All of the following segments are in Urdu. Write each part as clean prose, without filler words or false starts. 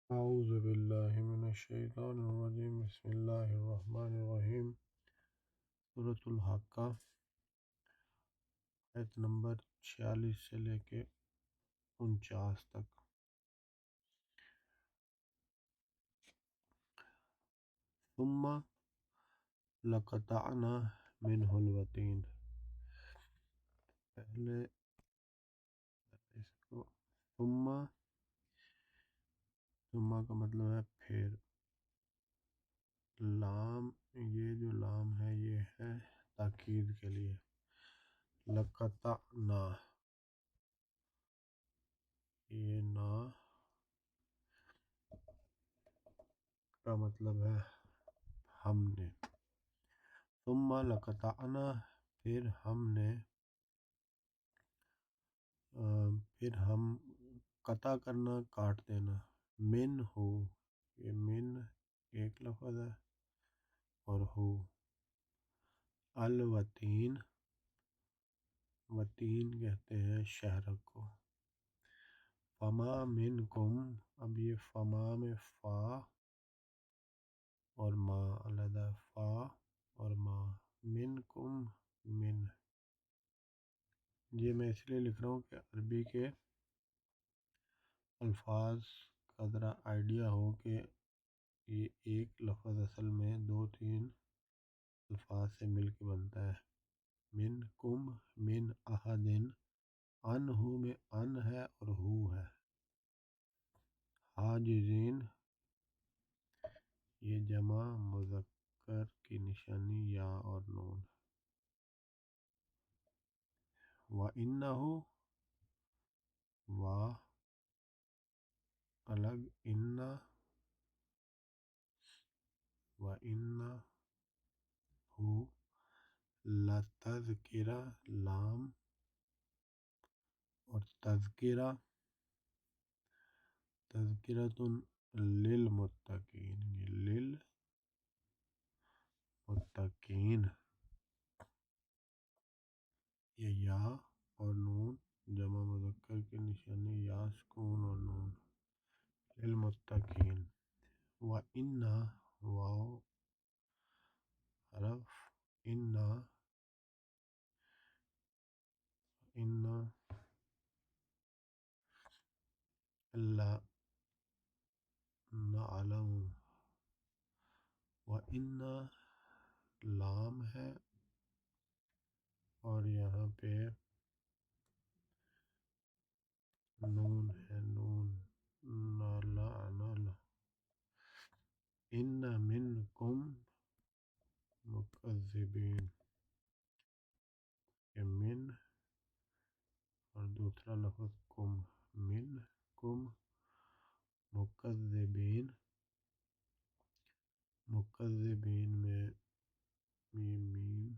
اعوذ باللہ من الشیطان الرجیم، بسم اللہ الرحمن الرحیم۔ سورۃ الحاقہ، آیت نمبر 46 سے لے کے 49 تک۔ ثم لقطعنا منہ الوتین، پہلے اس کو ثم کا مطلب ہے پھر، لام، یہ جو لام ہے یہ ہے تاکید کے لیے۔ لقطعنا، یہ نا کا مطلب ہے ہم نے۔ ثم لقطعنا، پھر ہم قطع کرنا، کاٹ دینا۔ من ہو، یہ من ایک لفظ ہے اور ہو الوتین، وتین کہتے ہیں شہر کو۔ فما منکم، اب یہ فما میں فا اور ما علیحدہ، فا اور ما، منکم من، یہ میں اس لیے لکھ رہا ہوں کہ عربی کے الفاظ کا ذرا آئیڈیا ہو کہ یہ ایک لفظ اصل میں دو تین الفاظ سے مل کے بنتا ہے۔ من کم، من احدن، ان ہو میں ان ہے اور ہو ہے۔ حاجزین، یہ جمع مذکر کی نشانی یا اور نون۔ وَإِنَّهُ، وا الگ، ان، وَإِنَّهُ لَتَذْکِرَہ، لام اور تذکرہ، تذکرۃ للمتقین، یہ للمتقین، یہ یا اور نون جمع مذکر کی نشانی، یا سکون اور نون، للمتقین۔ وَإِنَّ، واو حرف، ان لا نعلم، وَإِنَّ لام ہے اور یہاں پہ نون ہے، نون ان منکم مکذبین، یہ من اور دوسرا لفظ کم، من کم مکذبین، مکذبین میں میم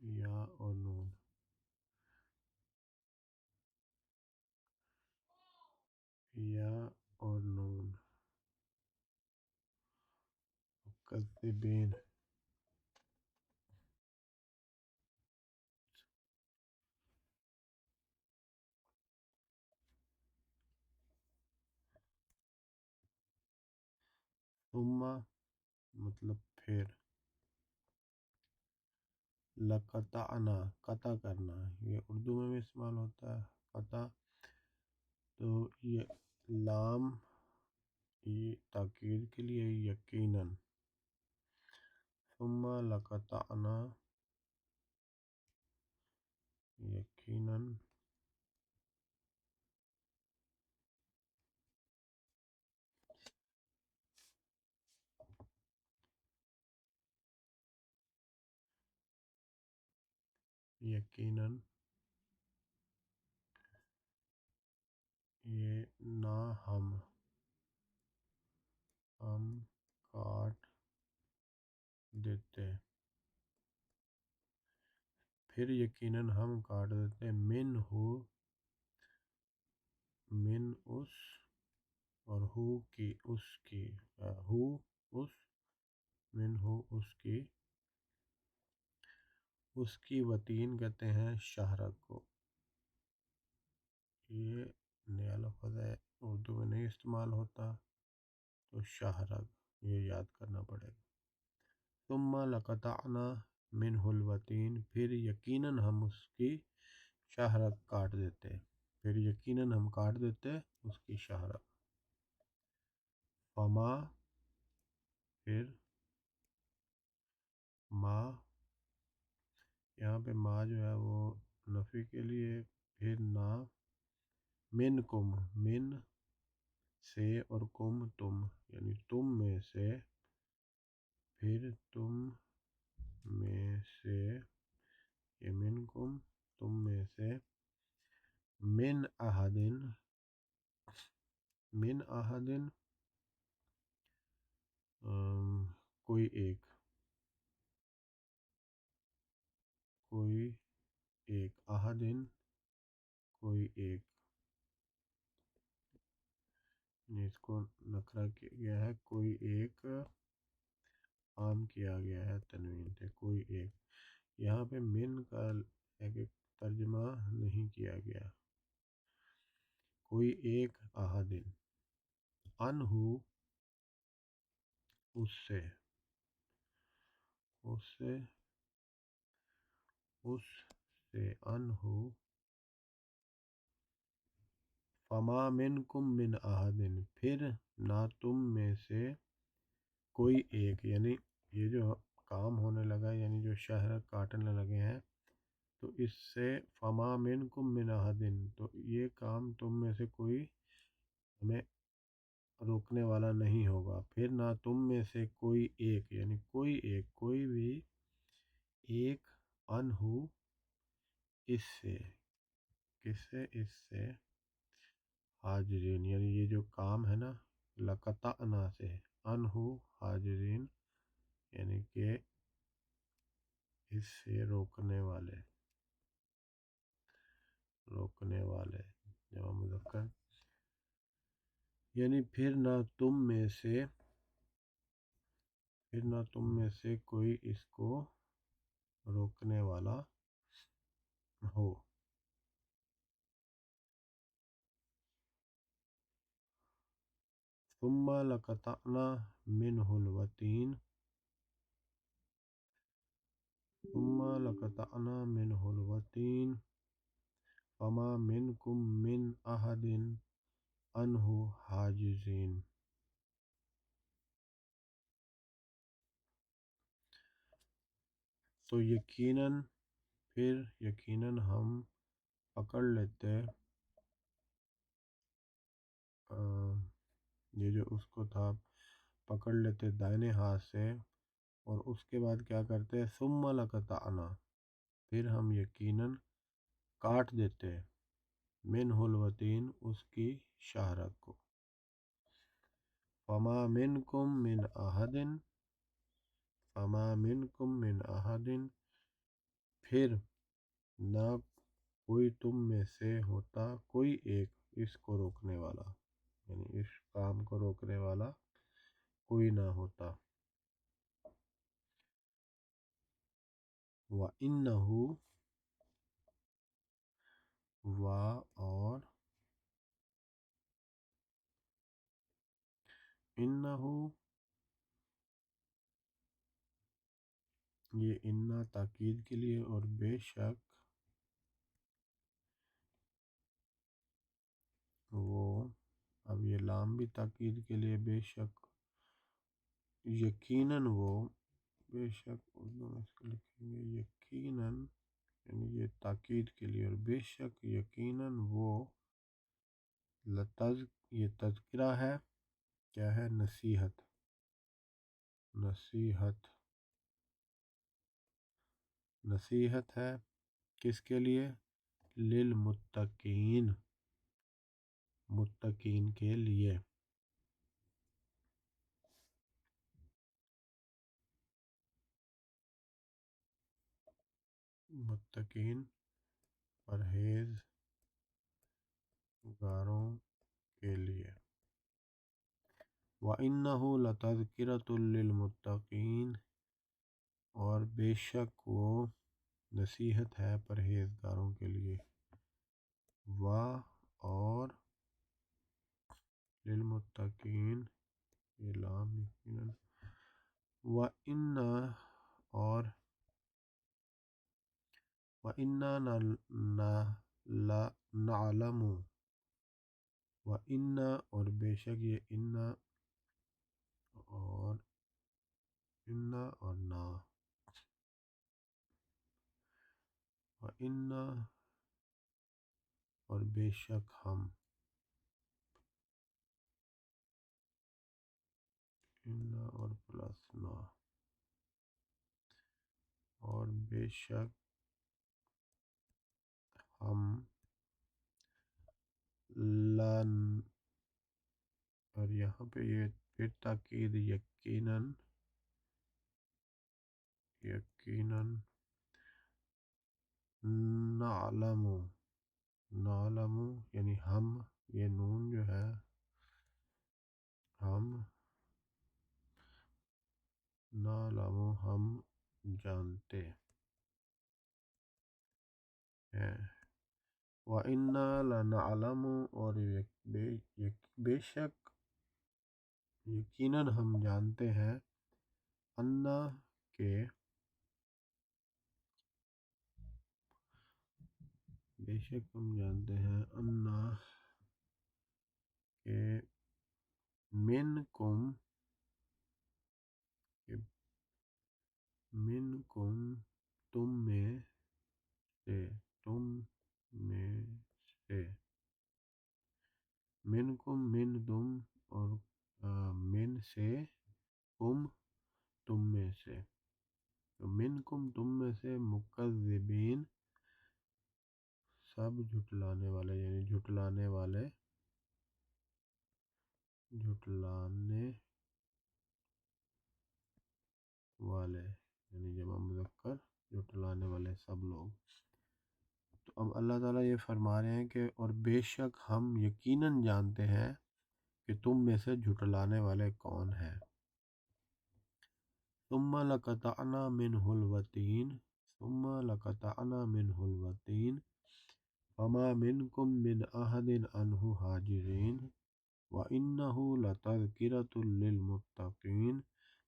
یا اور نون، یا اور نون، مکذبین۔ ثم مطلب پھر، لقطعنا قطع کرنا، یہ اردو میں بھی استعمال ہوتا ہے قطع، تو یہ لام یہ تاکید کے لیے، یقیناً، ثم لقطعنا، یقیناً، یقیناً، یہ نہ ہم کاٹ دیتے، پھر یقیناً ہم کاٹ دیتے، من ہو، من اس، اور ہو کی، اس کی، ہو اس، من ہو اس کی وتین کہتے ہیں شہرک کو۔ یہ نیا لفظ ہے، اردو میں نہیں استعمال ہوتا، تو شہرگ یہ یاد کرنا پڑے گا۔ ثم لقطعنا منہ الوتین، پھر یقیناً ہم اس کی شہرگ کاٹ دیتے، پھر یقیناً ہم کاٹ دیتے اس کی شہرگ۔ فما، پھر ما، یہاں پہ ما جو ہے وہ نفی کے لیے، پھر نہ، من کم، من سے، اور کم تم، یعنی تم میں سے، پھر تم میں سے، یہ من کم تم میں سے، من احدن، من احدن کوئی ایک، کوئی ایک، احدن کوئی ایک، اس کو نکرہ کیا گیا ہے، کوئی ایک عام کیا گیا ہے تنوین سے، کوئی ایک، یہاں پہ من کا ایک ترجمہ نہیں کیا گیا، کوئی ایک، احدن، انہو اس سے، اس سے، اس سے، انہو، فما منکم من احدن، پھر نہ تم میں سے کوئی ایک، یعنی یہ جو کام ہونے لگا، یعنی جو شہر کاٹنے لگے ہیں، تو اس سے فما منکم من احدن، تو یہ کام تم میں سے کوئی ہمیں روکنے والا نہیں ہوگا، پھر نہ تم میں سے کوئی ایک، یعنی کوئی ایک، کوئی بھی ایک، انہو اس سے، کس سے، اس سے، حاجرین، یعنی یہ جو کام ہے نا لقطعنا سے، انہو حاجرین، یعنی کہ اس سے روکنے والے، روکنے والے، جمع مذکر، یعنی پھر نہ تم میں سے، پھر نہ تم میں سے کوئی اس کو روکنے والا ہو۔ ثم لقطعنا منہ الوتین، ثم لقطعنا منہ الوتین، فما منکم من احد عنہ حاجزین، تو یقیناً، پھر یقیناً ہم پکڑ لیتے، یہ جو اس کو تھا پکڑ لیتے دائنے ہاتھ سے، اور اس کے بعد کیا کرتے، ثم لقطعنا، پھر ہم یقیناً کاٹ دیتے، منہ الوتین اس کی شہرگ کو، فما منکم من احد، فما منکم من احد، پھر نہ کوئی تم میں سے ہوتا کوئی ایک اس کو روکنے والا، یعنی اس کام کو روکنے والا کوئی نہ ہوتا۔ وَإِنَّهُ، و، اور، انہو، یہ انا تاکید کے لیے، اور بے شک وہ، اب یہ لام بھی تاکید کے لیے، بے شک یقیناً وہ، بے شک اردو میں اس کو لکھیں گے یقیناً، یعنی یہ تاکید کے لیے، اور بے شک یقیناً وہ، یہ تذکرہ ہے، کیا ہے، نصیحت، نصیحت، نصیحت ہے، کس کے لیے، للمتقین، متقین کے لیے، متقین پرہیزگاروں کے لیے۔ وَإِنَّهُ لَتَذْكِرَةٌ لِّلْمُتَّقِينَ، اور بے شک وہ نصیحت ہے پرہیزگاروں کے لیے، و، اور، للمتقین، یہ لام یقیناً، وَإِنَّا اور وَإِنَّا لَنَعْلَمُ، وَإِنَّا اور بے شک یہ اور انا اور نا، وَإِنَّا اور بے شک ہم، انا اور پلس نا، اور بے شک ہم، لن، اور یہاں پہ یہ پھر تاکید، یقیناً، یقیناً، نعلم، نعلم یعنی ہم، یہ نون جو ہے ہم، نعلم ہم جانتے ہیں، وَإِنَّا لَنَعْلَمُ اور بے شک یقیناً ہم جانتے ہیں، انا کہ بے شک ہم جانتے ہیں، انا کہ منکم، کہ منکم تم میں سے، تم میں سے، منکم من تم، اور من سے، کم تم میں سے، تو منکم تم میں سے، مکذبین سب جھٹلانے والے، یعنی جھٹلانے والے، جھٹلانے والے یعنی جمع مذکر، جھٹلانے والے سب لوگ۔ تو اب اللہ تعالیٰ یہ فرما رہے ہیں کہ اور بے شک ہم یقیناً جانتے ہیں کہ تم میں سے جھٹلانے والے کون ہیں، ثم لقطعنا منه الوتین، ثم لقطعنا منه الوتین، فما منکم من احد عنہ حاجزین، وَإِنَّهُ لَتَذْكِرَةٌ لِّلْمُتَّقِينَ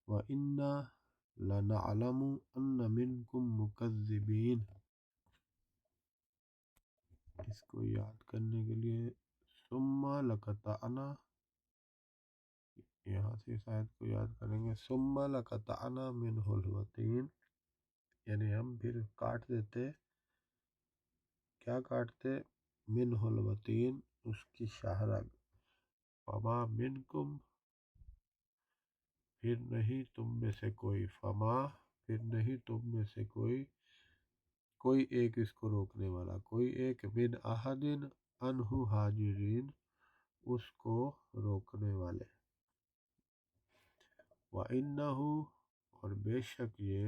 وَإِنَّا لَنَعْلَمُ أَنَّ مِنْكُمْ مُكَذِّبِينَ۔ اس کو یاد کرنے کے لیے ثم لقطعنا، یہاں سے اس آیت کو یاد کریں گے، ثم لقطعنا منه الوتین، یعنی ہم پھر کاٹ دیتے، کیا کاٹتے، منه الوتین اس کی شاہ رگ، فما منکم پھر نہیں تم میں سے کوئی، فما پھر نہیں تم میں سے کوئی ایک اس کو روکنے والا، کوئی ایک، من احد عنہ حاجرین اس کو روکنے والے، وَإِنَّهُ اور بے شک یہ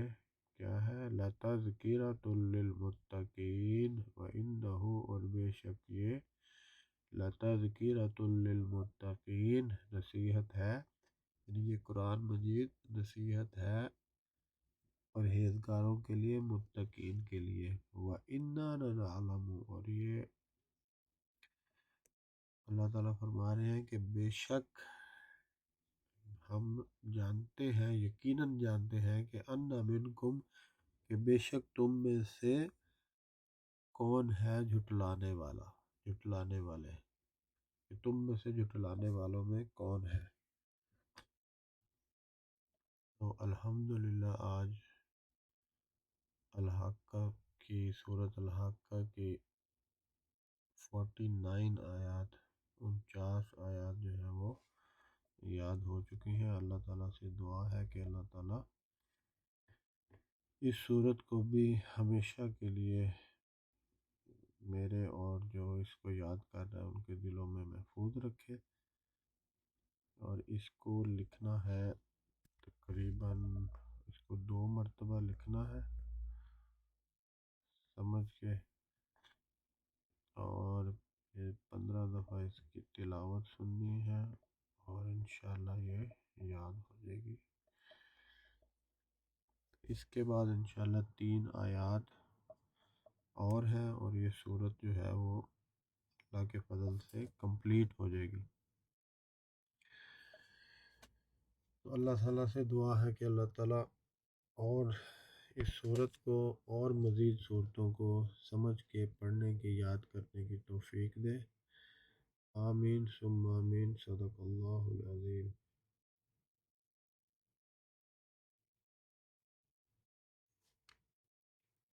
کیا ہے، لَتَذْكِرَةٌ لِّلْمُتَّقِينَ، وَإِنَّهُ اور بے شک یہ لَتَذْكِرَةٌ لِّلْمُتَّقِينَ نصیحت ہے، یعنی یہ قرآن مجید نصیحت ہے پرہیزگاروں کے لیے، متقین کے لیے، وَإِنَّا لَنَعْلَمُ اور یہ اللہ تعالیٰ فرما رہے ہیں کہ بے شک ہم جانتے ہیں، یقیناً جانتے ہیں کہ ان منکم کہ بے شک تم میں سے کون ہے جھٹلانے والا، جھٹلانے والے، کہ تم میں سے جھٹلانے والوں میں کون ہے۔ تو الحمدللہ آج الحاقہ کی، سورۃ الحاقہ کی 49 آیات، 49 آیات جو ہیں وہ یاد ہو چکی ہیں۔ اللہ تعالیٰ سے دعا ہے کہ اللہ تعالیٰ اس صورت کو بھی ہمیشہ کے لیے میرے اور جو اس کو یاد کر رہے ہیں ان کے دلوں میں محفوظ رکھے، اور اس کو لکھنا ہے تقریباً، اس کو 2 مرتبہ لکھنا ہے سمجھ کے، اور پھر 15 دفعہ اس کی تلاوت سننی ہے، اور انشاءاللہ یہ یاد ہو جائے گی۔ اس کے بعد انشاءاللہ 3 آیات اور ہیں، اور یہ صورت جو ہے وہ اللہ کے فضل سے کمپلیٹ ہو جائے گی۔ اللہ تعالیٰ سے دعا ہے کہ اللہ تعالیٰ اور اس صورت کو اور مزید صورتوں کو سمجھ کے پڑھنے کی یاد کرنے کی توفیق دے۔ آمین ثم آمین، صدق اللہ العظیم۔